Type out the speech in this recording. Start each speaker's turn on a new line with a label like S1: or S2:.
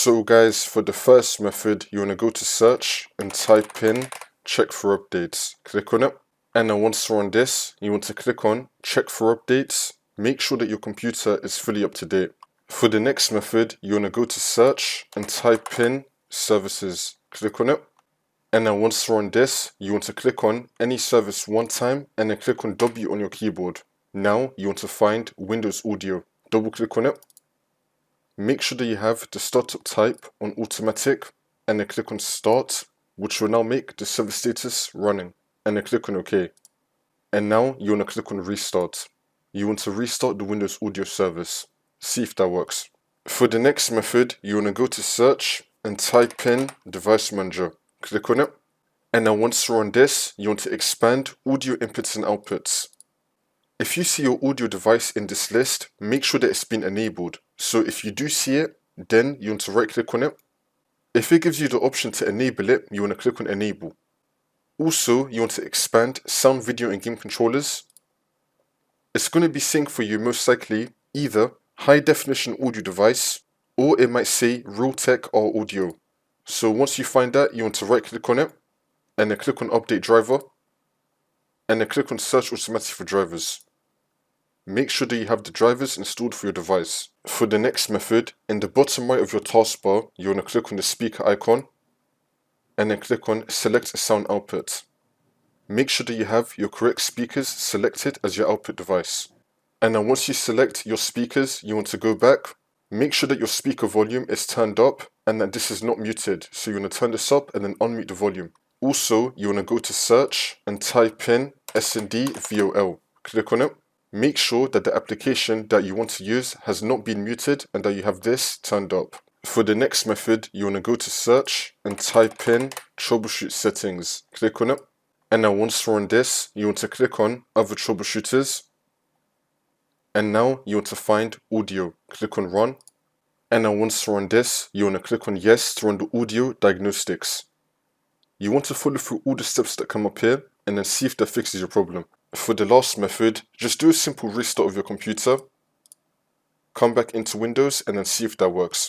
S1: So guys, for the first method, you want to go to search and type in check for updates. Click on it. And then once you're on this, you want to click on check for updates. Make sure that your computer is fully up to date. For the next method, you want to go to search and type in services. Click on it. And then once you're on this, you want to click on any service one time and then click on W on your keyboard. Now you want to find Windows Audio. Double click on it. Make sure that you have the startup type on automatic and then click on start, which will now make the server status running, and then click on OK. And now you want to click on restart. You want to restart the Windows Audio service. See if that works. For the next method, you want to go to search and type in device manager. Click on it. And then once you're on this, you want to expand audio inputs and outputs. If you see your audio device in this list, make sure that it's been enabled. So if you do see it, then you want to right click on it. If it gives you the option to enable it, you want to click on enable. Also, you want to expand sound, video and game controllers. It's going to be saying for you most likely either high definition audio device or it might say Realtek R audio. So once you find that, you want to right click on it and then click on update driver and then click on search automatically for drivers. Make sure that you have the drivers installed for your device. For the next method, in the bottom right of your taskbar, you want to click on the speaker icon and then click on select a sound output. Make sure that you have your correct speakers selected as your output device. And then once you select your speakers, you want to go back. Make sure that your speaker volume is turned up and that this is not muted. So you want to turn this up and then unmute the volume. Also, you want to go to search and type in S&D VOL. Click on it. Make sure that the application that you want to use has not been muted and that you have this turned up. For the next method, you want to go to search and type in troubleshoot settings. Click on it. And now once you're on this, you want to click on other troubleshooters. And now you want to find audio. Click on run. And now once you're on this, you want to click on yes to run the audio diagnostics. You want to follow through all the steps that come up here and then see if that fixes your problem. For the last method, just do a simple restart of your computer, come back into Windows and then see if that works.